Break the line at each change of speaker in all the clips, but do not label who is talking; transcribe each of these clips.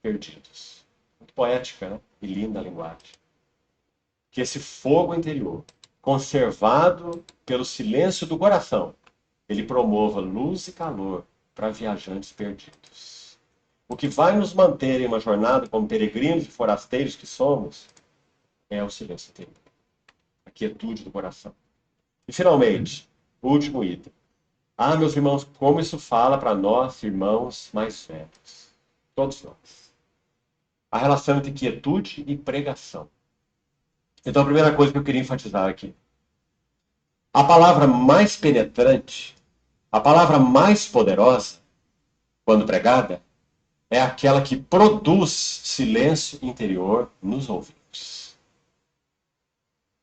perdidos. Muito poética, né? E linda a linguagem. Que esse fogo interior, conservado pelo silêncio do coração, ele promova luz e calor para viajantes perdidos. O que vai nos manter em uma jornada como peregrinos e forasteiros que somos é o silêncio interior, a quietude do coração. E, finalmente, o último item. Ah, meus irmãos, como isso fala para nós, irmãos mais velhos. Todos nós. A relação entre quietude e pregação. Então, a primeira coisa que eu queria enfatizar aqui. A palavra mais penetrante, a palavra mais poderosa, quando pregada, é aquela que produz silêncio interior nos ouvidos.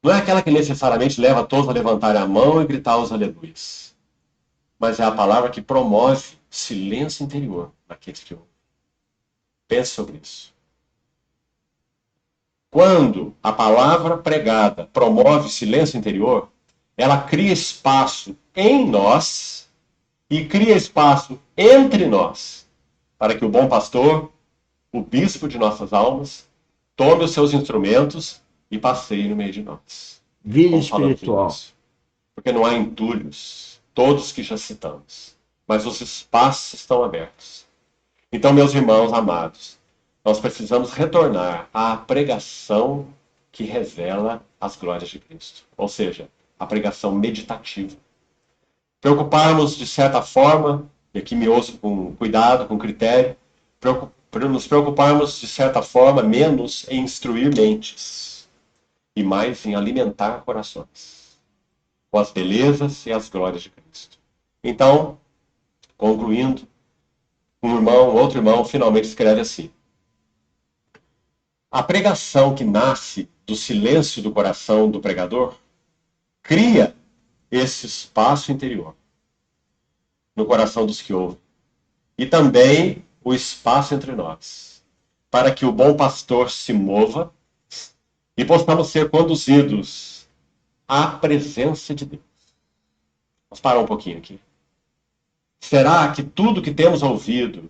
Não é aquela que necessariamente leva todos a levantarem a mão e gritar os aleluias. Mas é a palavra que promove silêncio interior naqueles que ouvem. Pense sobre isso. Quando a palavra pregada promove silêncio interior, ela cria espaço em nós e cria espaço entre nós para que o bom pastor, o bispo de nossas almas, tome os seus instrumentos e passeie no meio de nós.
Vida
Como falamos no
espiritual.
início. Porque não há entulhos, todos que já citamos, mas os espaços estão abertos. Então, meus irmãos amados, nós precisamos retornar à pregação que revela as glórias de Cristo. Ou seja, a pregação meditativa. Preocuparmos, de certa forma, e aqui me ouço com cuidado, com critério, nos preocuparmos, de certa forma, menos em instruir mentes e mais em alimentar corações com as belezas e as glórias de Cristo. Então, concluindo, outro irmão, finalmente escreve assim: a pregação que nasce do silêncio do coração do pregador cria esse espaço interior no coração dos que ouvem e também o espaço entre nós, para que o bom pastor se mova e possamos ser conduzidos à presença de Deus. Vamos parar um pouquinho aqui. Será que tudo que temos ouvido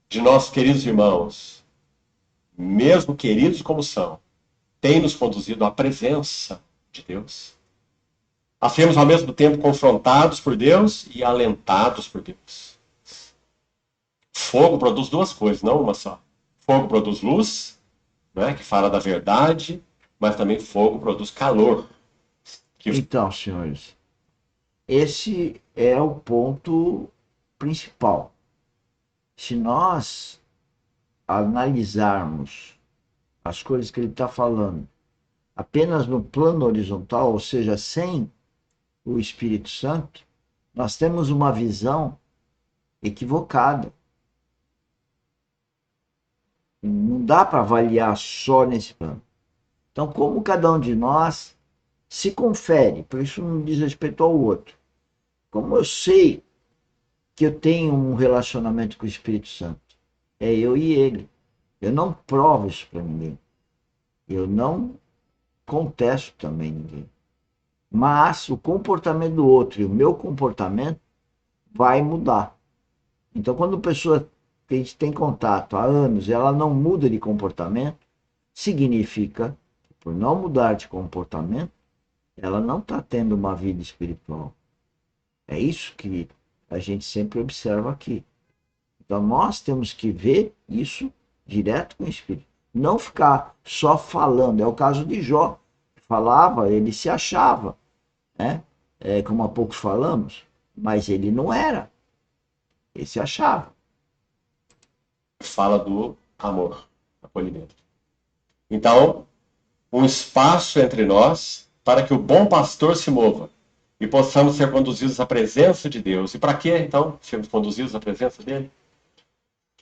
de nossos queridos irmãos, mesmo queridos como são, tem nos conduzido à presença de Deus? A sermos ao mesmo tempo confrontados por Deus e alentados por Deus. Fogo produz duas coisas, não uma só. Fogo produz luz, né, que fala da verdade, mas também fogo produz calor.
Então, senhores, esse é o ponto principal. Se nós analisarmos as coisas que ele está falando apenas no plano horizontal, ou seja, sem o Espírito Santo, nós temos uma visão equivocada. Não dá para avaliar só nesse plano. Então, como cada um de nós se confere, por isso não diz respeito ao outro. Como eu sei que eu tenho um relacionamento com o Espírito Santo? É eu e ele. Eu não provo isso para ninguém. Eu não contesto também ninguém. Mas o comportamento do outro e o meu comportamento vai mudar. Então, quando a pessoa que a gente tem contato há anos, ela não muda de comportamento, significa que por não mudar de comportamento, ela não está tendo uma vida espiritual. É isso que a gente sempre observa aqui. Então nós temos que ver isso direto com o Espírito. Não ficar só falando. É o caso de Jó. Falava, ele se achava, né? Como há pouco falamos, mas ele não era. Ele se achava.
Fala do amor, acolhimento. Então, um espaço entre nós para que o bom pastor se mova e possamos ser conduzidos à presença de Deus. E para que, então, sermos conduzidos à presença dele?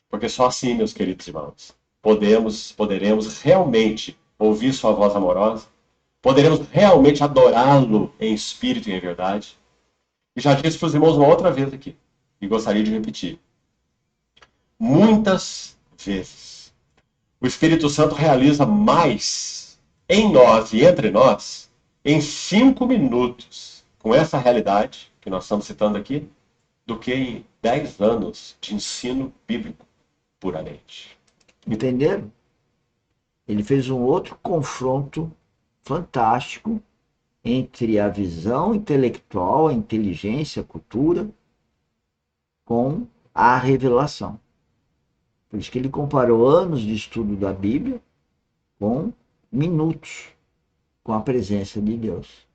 Porque só assim, meus queridos irmãos, poderemos realmente ouvir sua voz amorosa, poderemos realmente adorá-lo em espírito e em verdade. E já disse para os irmãos uma outra vez aqui, e gostaria de repetir. Muitas vezes, o Espírito Santo realiza mais em nós e entre nós em 5 minutos, com essa realidade que nós estamos citando aqui, do que em 10 anos de ensino bíblico puramente.
Entenderam? Ele fez um outro confronto fantástico entre a visão intelectual, a inteligência, a cultura, com a revelação. Por isso que ele comparou anos de estudo da Bíblia com minutos com a presença de Deus.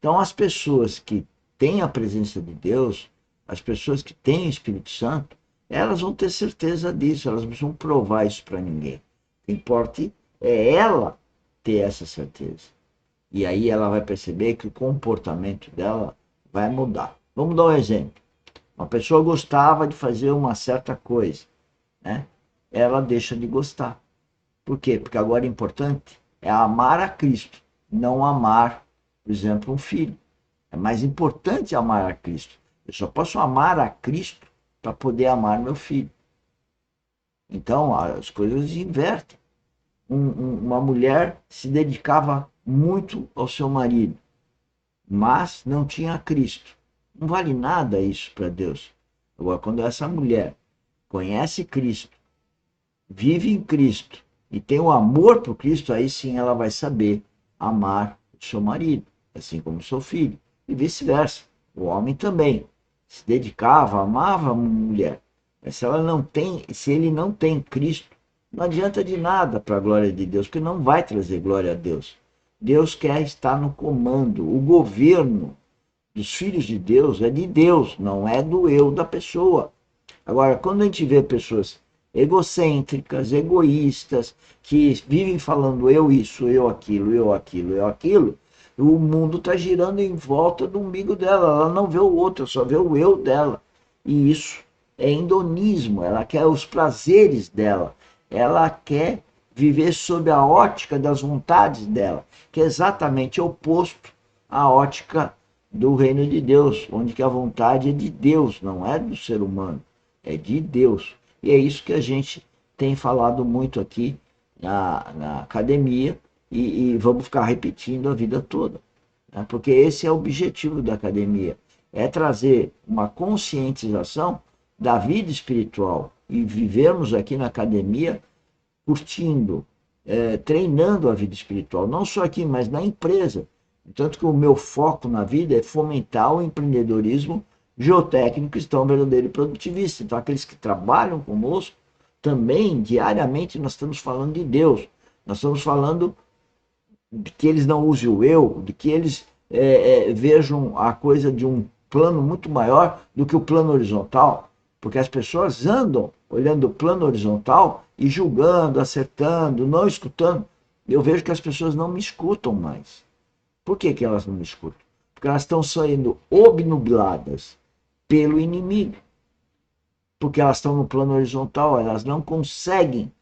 Então, as pessoas que têm a presença de Deus, as pessoas que têm o Espírito Santo, elas vão ter certeza disso, elas não precisam provar isso para ninguém. O que importa é ela ter essa certeza. E aí ela vai perceber que o comportamento dela vai mudar. Vamos dar um exemplo. Uma pessoa gostava de fazer uma certa coisa, né? Ela deixa de gostar. Por quê? Porque agora o importante é amar a Cristo, não amar, por exemplo, um filho. É mais importante amar a Cristo. Eu só posso amar a Cristo para poder amar meu filho. Então, as coisas invertem. Uma mulher se dedicava muito ao seu marido, mas não tinha Cristo. Não vale nada isso para Deus. Agora, quando essa mulher conhece Cristo, vive em Cristo e tem o amor por Cristo, aí sim ela vai saber amar o seu marido, assim como o seu filho, e vice-versa. O homem também se dedicava, amava a mulher. Mas se ele não tem Cristo, não adianta de nada para a glória de Deus, porque não vai trazer glória a Deus. Deus quer estar no comando. O governo dos filhos de Deus é de Deus, não é do eu da pessoa. Agora, quando a gente vê pessoas egocêntricas, egoístas, que vivem falando eu isso, eu aquilo, eu aquilo, eu aquilo, o mundo está girando em volta do umbigo dela. Ela não vê o outro, só vê o eu dela. E isso é hedonismo. Ela quer os prazeres dela. Ela quer viver sob a ótica das vontades dela, que é exatamente oposto à ótica do reino de Deus, onde que a vontade é de Deus, não é do ser humano, é de Deus. E é isso que a gente tem falado muito aqui na academia e vamos ficar repetindo a vida toda, né? Porque esse é o objetivo da academia, é trazer uma conscientização da vida espiritual e vivermos aqui na academia curtindo, treinando a vida espiritual, não só aqui, mas na empresa. Tanto que o meu foco na vida é fomentar o empreendedorismo geotécnico cristão verdadeiro e produtivista. Então, aqueles que trabalham conosco, também, diariamente, nós estamos falando de Deus. Nós estamos falando de que eles não usem o eu, de que eles vejam a coisa de um plano muito maior do que o plano horizontal. Porque as pessoas andam olhando o plano horizontal e julgando, acertando, não escutando. Eu vejo que as pessoas não me escutam mais. Por que que elas não me escutam? Porque elas estão sendo obnubiladas pelo inimigo. Porque elas estão no plano horizontal, elas não conseguem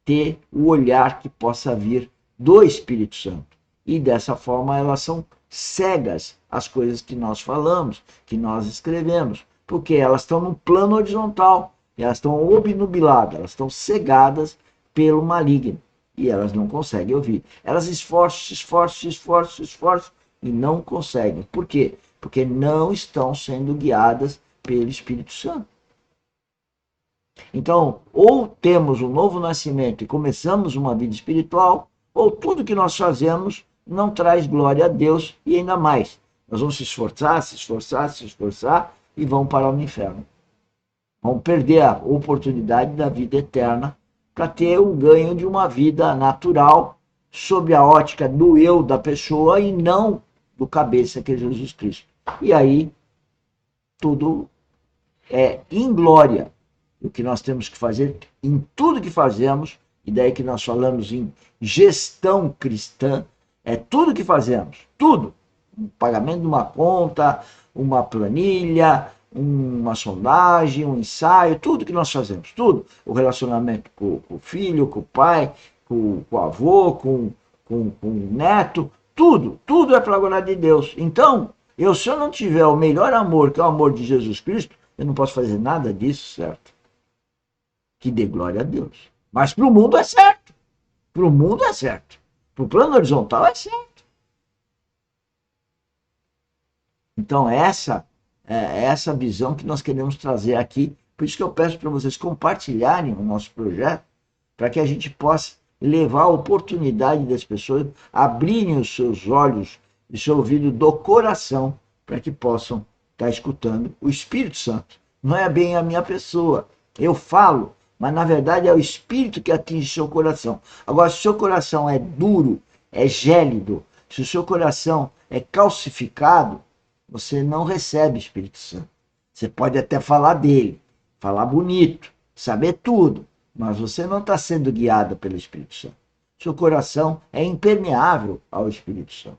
ter o olhar que possa vir do Espírito Santo. E dessa forma elas são cegas às coisas que nós falamos, que nós escrevemos. Porque elas estão no plano horizontal, elas estão obnubiladas, elas estão cegadas pelo maligno. E elas não conseguem ouvir. Elas esforçam e não conseguem. Por quê? Porque não estão sendo guiadas pelo Espírito Santo. Então, ou temos um novo nascimento e começamos uma vida espiritual, ou tudo que nós fazemos não traz glória a Deus e ainda mais. Nós vamos se esforçar e vamos parar no inferno. Vamos perder a oportunidade da vida eterna para ter o ganho de uma vida natural sob a ótica do eu da pessoa e não do cabeça que é Jesus Cristo. E aí tudo é inglória. O que nós temos que fazer em tudo que fazemos, e daí que nós falamos em gestão cristã, é tudo que fazemos, tudo. O pagamento de uma conta, uma planilha, uma sondagem, um ensaio, tudo que nós fazemos, tudo. O relacionamento com o filho, com o pai, com o avô, com o neto, tudo é para a glória de Deus. Então, se eu não tiver o melhor amor, que é o amor de Jesus Cristo, eu não posso fazer nada disso, certo? Que dê glória a Deus. Mas para o mundo é certo. Para o mundo é certo. Para o plano horizontal é certo. Então, essa é essa visão que nós queremos trazer aqui. Por isso que eu peço para vocês compartilharem o nosso projeto, para que a gente possa levar a oportunidade das pessoas abrirem os seus olhos e seu ouvido do coração para que possam estar escutando o Espírito Santo. Não é bem a minha pessoa. Eu falo, mas na verdade é o Espírito que atinge seu coração. Agora, se o seu coração é duro, é gélido, se o seu coração é calcificado, você não recebe o Espírito Santo. Você pode até falar dele, falar bonito, saber tudo, mas você não está sendo guiado pelo Espírito Santo. Seu coração é impermeável ao Espírito Santo.